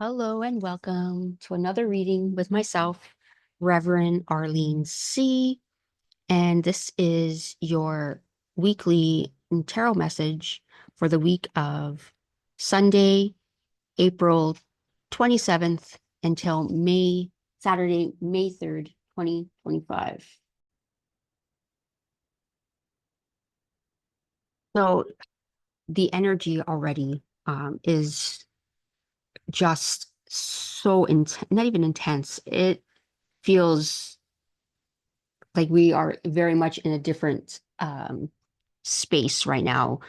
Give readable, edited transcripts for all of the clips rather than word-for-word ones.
Hello and welcome to another reading with myself, Reverend Arlene C. And this is your weekly tarot message for the week of Sunday, April 27th until Saturday, May 3rd, 2025. So the energy already is just so not even intense. It feels like we are very much in a different space right now.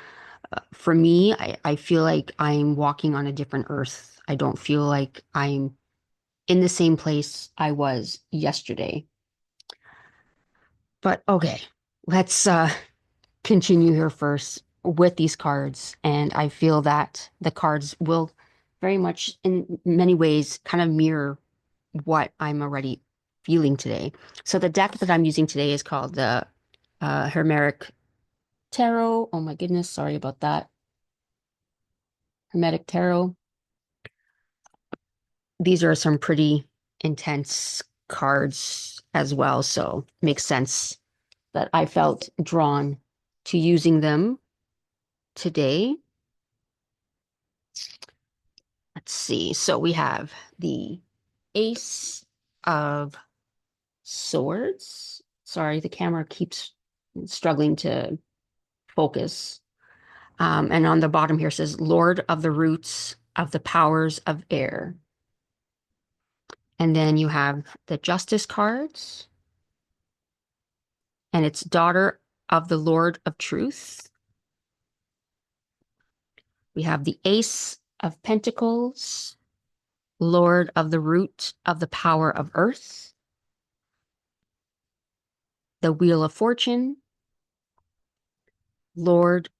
For me, I feel like I'm walking on a different earth. I don't feel like I'm in the same place I was yesterday. But okay, let's continue here first with these cards. And I feel that the cards will very much, in many ways, kind of mirror what I'm already feeling today. So the deck that I'm using today is called the Hermetic Tarot. Oh my goodness, sorry about that. Hermetic Tarot. These are some pretty intense cards as well, so makes sense that I felt drawn to using them today. Let's see. So we have the Ace of Swords. Sorry, the camera keeps struggling to focus. And on the bottom here says Lord of the Roots of the Powers of Air. And then you have the Justice cards, and it's Daughter of the Lord of Truth. We have the Ace of Pentacles, Lord of the Root of the Power of Earth, the Wheel of Fortune, Lord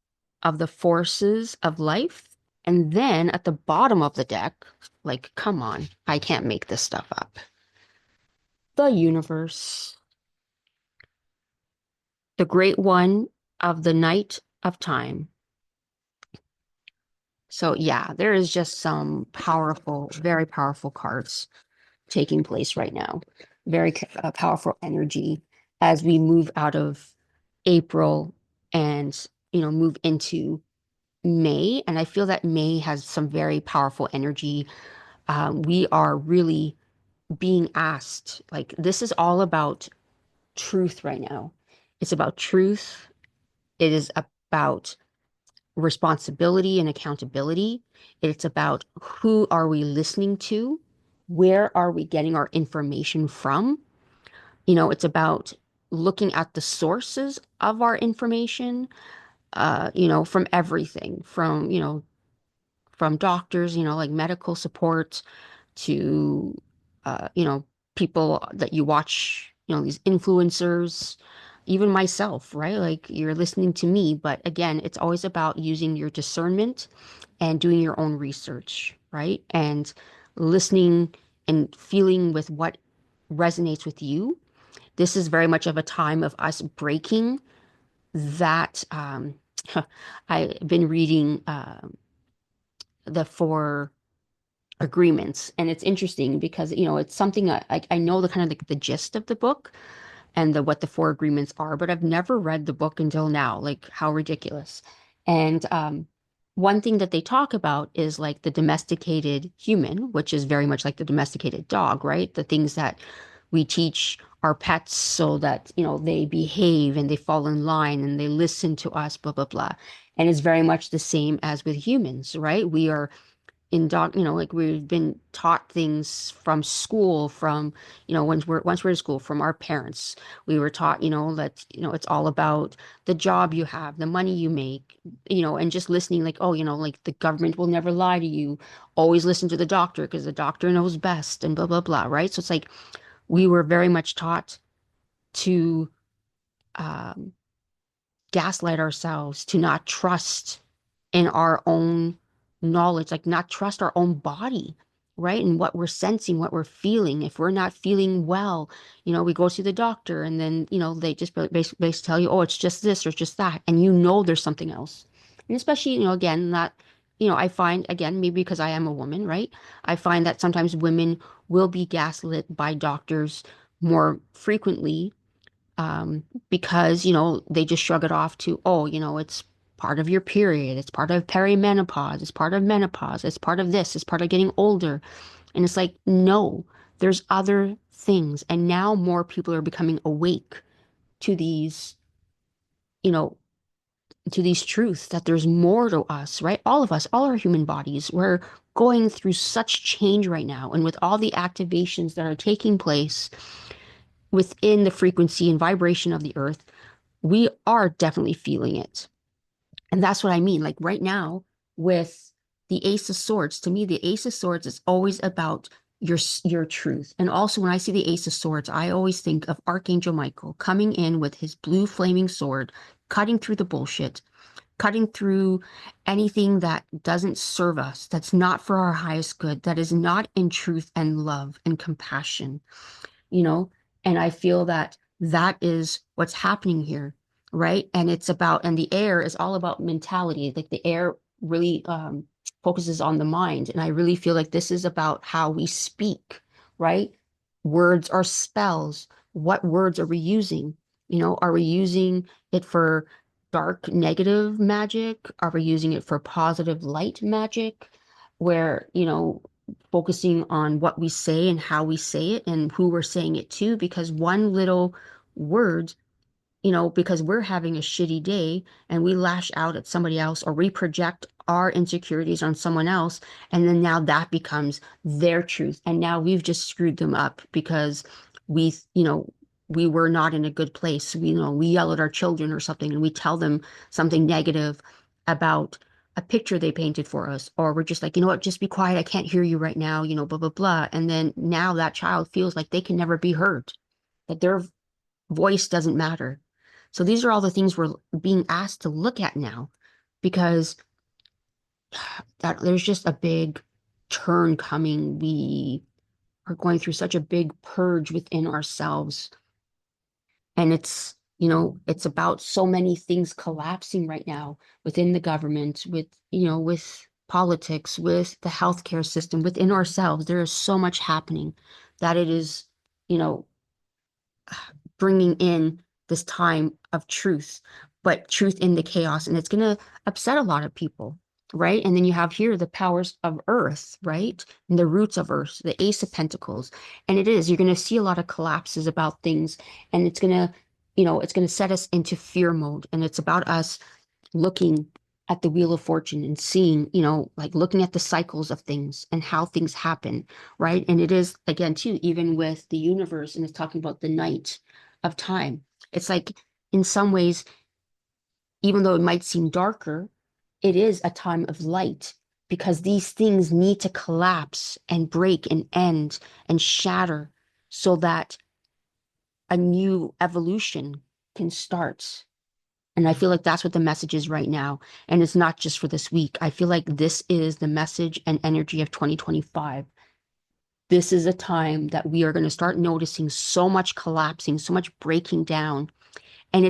of the Forces of Life. And then at the bottom of the deck, like, come on, I can't make this stuff up. The Universe, the Great One of the Night of Time. So yeah, there is just some powerful, very powerful cards taking place right now. Very powerful energy as we move out of April and, move into May. And I feel that May has some very powerful energy. We are really being asked, like, this is all about truth right now. It's about truth. It is about responsibility and accountability. It's about who are we listening to? Where are we getting our information from? It's about looking at the sources of our information, from everything, from doctors, like medical support to, people that you watch, these influencers, even myself, right? Like you're listening to me, but again, it's always about using your discernment and doing your own research, right? And listening and feeling with what resonates with you. This is very much of a time of us breaking that. I've been reading the Four Agreements, and it's interesting because it's something I know the kind of the gist of the book and what the Four Agreements are, but I've never read the book until now. Like, how ridiculous. And one thing that they talk about is like the domesticated human, which is very much like the domesticated dog, right? The things that we teach our pets so that, they behave and they fall in line and they listen to us, blah, blah, blah. And it's very much the same as with humans, right? We are like we've been taught things from school, from, once we're in school, from our parents. We were taught, that, it's all about the job you have, the money you make, and just listening like, oh, like the government will never lie to you. Always listen to the doctor because the doctor knows best and blah, blah, blah, right? So it's like we were very much taught to um, gaslight ourselves, to not trust in our own knowledge, like not trust our own body, right? And what we're sensing, what we're feeling. If we're not feeling well, we go to the doctor and then, they just basically tell you, oh, it's just this or just that. And there's something else. And especially, again, not I find, again, maybe because I am a woman, right? I find that sometimes women will be gaslit by doctors more frequently, because, they just shrug it off to, oh, it's part of your period, it's part of perimenopause, it's part of menopause, it's part of this, it's part of getting older. And it's like, no, there's other things. And now more people are becoming awake to these, you know, to these truths that there's more to us, right? All of us, all our human bodies, we're going through such change right now. And with all the activations that are taking place within the frequency and vibration of the earth, we are definitely feeling it. And that's what I mean. Like right now, with the Ace of Swords, to me, the Ace of Swords is always about your truth. And also, when I see the Ace of Swords, I always think of Archangel Michael coming in with his blue flaming sword, cutting through the bullshit, cutting through anything that doesn't serve us, that's not for our highest good, that is not in truth and love and compassion, you know? And I feel that that is what's happening here, right? And it's about, and the air is all about mentality. Like the air really focuses on the mind. And I really feel like this is about how we speak, right? Words are spells. What words are we using? Are we using it for dark, negative magic? Are we using it for positive light magic? Where, focusing on what we say and how we say it and who we're saying it to, because one little word, because we're having a shitty day and we lash out at somebody else or we project our insecurities on someone else, and then now that becomes their truth. And now we've just screwed them up because we, we were not in a good place. We yell at our children or something and we tell them something negative about a picture they painted for us, or we're just like, you know what, just be quiet. I can't hear you right now, blah, blah, blah. And then now that child feels like they can never be heard, that their voice doesn't matter. So these are all the things we're being asked to look at now, because that there's just a big turn coming. We are going through such a big purge within ourselves. And it's about so many things collapsing right now within the government, with politics, with the healthcare system, within ourselves. There is so much happening that it is, you know, bringing in this time of truth, but truth in the chaos. And it's going to upset a lot of people, right? And then you have here the powers of earth, right? And the roots of earth, the Ace of Pentacles. And you're going to see a lot of collapses about things. And it's going to set us into fear mode. And it's about us looking at the Wheel of Fortune and seeing, like looking at the cycles of things and how things happen, right? And it is, again, too, even with the universe, and it's talking about the night of time. It's like, in some ways, even though it might seem darker, it is a time of light, because these things need to collapse and break and end and shatter so that a new evolution can start. And I feel like that's what the message is right now. And it's not just for this week. I feel like this is the message and energy of 2025. This is a time that we are going to start noticing so much collapsing, so much breaking down. And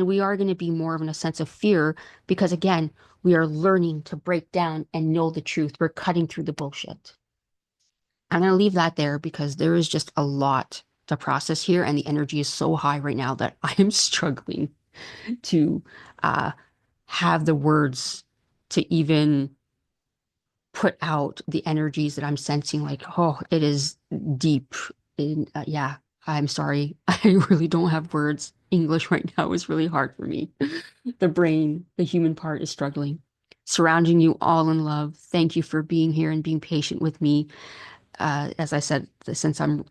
we are going to be more of in a sense of fear, because again, we are learning to break down and know the truth. We're cutting through the bullshit. I'm going to leave that there because there is just a lot to process here. And the energy is so high right now that I am struggling to uh, have the words to even put out the energies that I'm sensing. Like, oh, it is deep. Yeah, I'm sorry. I really don't have words. English right now is really hard for me. The brain, the human part is struggling. Surrounding you all in love. Thank you for being here and being patient with me. As I said, since I'm,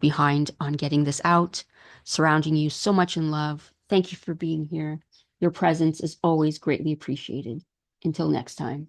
behind on getting this out, surrounding you so much in love. Thank you for being here. Your presence is always greatly appreciated. Until next time.